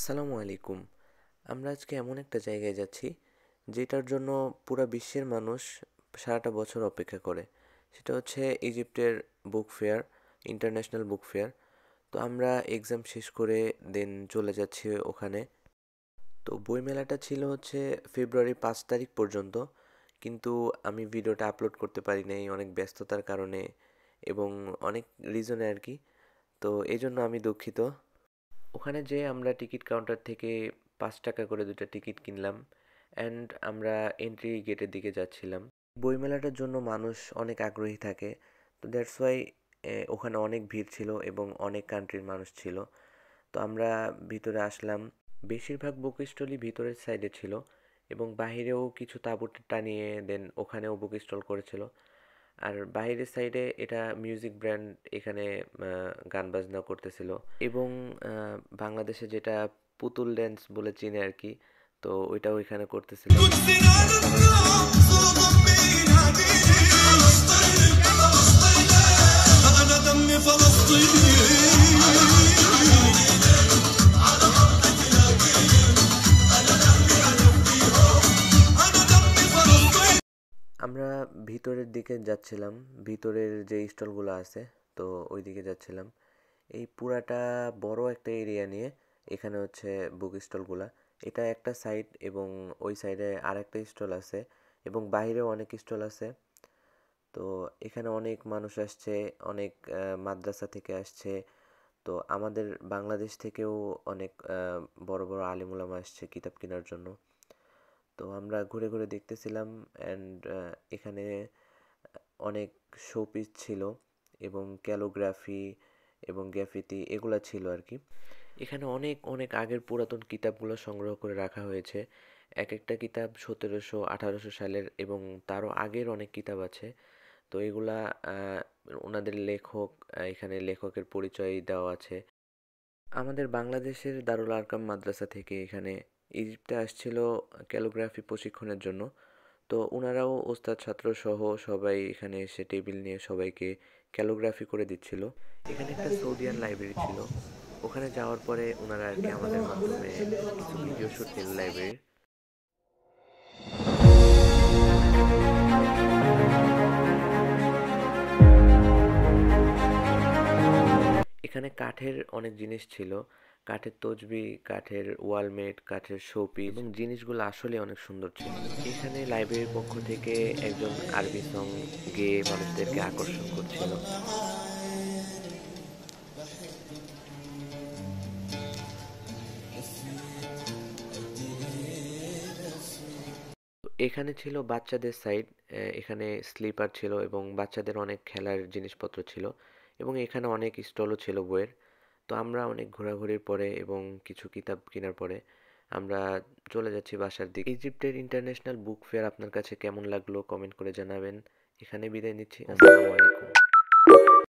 আসসালামু আলাইকুম। আমরা আজকে এমন একটা জায়গায় যাচ্ছি যেটার জন্য পুরা বিশ্বের মানুষ সারাটা বছর অপেক্ষা করে। সেটা হচ্ছে ইজিপ্টের book fair, international book fair. তো আমরা এক্সাম শেষ করে দেন চলে যাচ্ছি ওখানে। তো বইমেলাটা ছিল হচ্ছে ফেব্রুয়ারি 5 তারিখ পর্যন্ত, কিন্তু আমি ভিডিওটা আপলোড করতে পারি নাই অনেক ব্যস্ততার কারণে এবং অনেক রিজনে আর কি। তো এই জন্য আমি দুঃখিত। ওখানে যেয়ে আমরা টিকিট কাউন্টার থেকে 5 টাকা করে দুটো টিকিট কিনলাম অ্যান্ড আমরা এন্ট্রি গেটের দিকে যাচ্ছিলাম। বইমেলাটার জন্য মানুষ অনেক আগ্রহী থাকে, তো দ্যাটস ওয়াই ওখানে অনেক ভিড় ছিল এবং অনেক কান্ট্রির মানুষ ছিল। তো আমরা ভিতরে আসলাম। বেশিরভাগ বুক স্টলই ভিতরের সাইডে ছিল এবং বাহিরেও কিছু তাঁবু টানিয়ে দেন ওখানেও বুক স্টল করেছিল। আর বাইরের সাইডে এটা মিউজিক ব্র্যান্ড, এখানে গান বাজনা করতেছিল এবং বাংলাদেশে যেটা পুতুল ড্যান্স বলে চিনে আর কি, তো ওইটাও এখানে করতেছিল। আমরা ভিতরের দিকে যাচ্ছিলাম, ভিতরের যে স্টলগুলো আছে তো ওই দিকে যাচ্ছিলাম। এই পুরাটা বড় একটা এরিয়া নিয়ে এখানে হচ্ছে বুক স্টলগুলা। এটা একটা সাইড এবং ওই সাইডে আরেকটা স্টল আছে এবং বাইরেও অনেক স্টল আছে। তো এখানে অনেক মানুষ আসছে, অনেক মাদ্রাসা থেকে আসছে। তো আমাদের বাংলাদেশ থেকেও অনেক বড় বড় আলিম উলামা আসছে কিতাব কেনার জন্য। তো আমরা ঘুরে ঘুরে দেখতেছিলাম অ্যান্ড এখানে অনেক শোপিস ছিল এবং ক্যালোগ্রাফি এবং গ্রাফিতি এগুলা ছিল আর কি। এখানে অনেক অনেক আগের পুরাতন কিতাবগুলো সংগ্রহ করে রাখা হয়েছে। এক একটা কিতাব 1700-1800 সালের এবং তারও আগের অনেক কিতাব আছে। তো এগুলা ওনাদের লেখক, এখানে লেখকের পরিচয় দেওয়া আছে। আমাদের বাংলাদেশের দারুল আরকাম মাদ্রাসা থেকে এখানে ইজিপ্টে আসছিল ক্যালিগ্রাফি প্রশিক্ষণের জন্য। তো ওনারাও ওস্তাদ ছাত্র সহ সবাই এখানে এসে টেবিল নিয়ে সবাইকে ক্যালিগ্রাফি করে দিচ্ছিল। এখানে একটা সৌদিয়ান লাইব্রেরি ছিল, ওখানে যাওয়ার পরে ওনারা আর কি আমাদের মাধ্যমে কিছু ভিডিও শুট নিল লাইব্রেরির। এখানে কাঠের অনেক জিনিস ছিল, কাঠের তসবি, কাঠের ওয়ালমেট, কাঠের শোপিস এবং জিনিসগুলো আসলে অনেক সুন্দর ছিল। এখানে লাইব্রেরির পক্ষ থেকে একজন আরবি সং গেয়ে মানুষদেরকে আকর্ষণ করছিল। এখানে ছিল বাচ্চাদের সাইড, এখানে স্লিপার ছিল এবং বাচ্চাদের অনেক খেলার জিনিসপত্র ছিল এবং এখানে অনেক স্টলও ছিল বইয়ের। তো আমরা অনেক ঘোরাঘুরির পরে এবং কিছু কিতাব কেনার পরে আমরা চলে যাচ্ছি বাসার দিকে। ইজিপ্টের ইন্টারন্যাশনাল বুক ফেয়ার আপনার কাছে কেমন লাগলো কমেন্ট করে জানাবেন। এখানে বিদায় নিচ্ছি। আসসালামু আলাইকুম।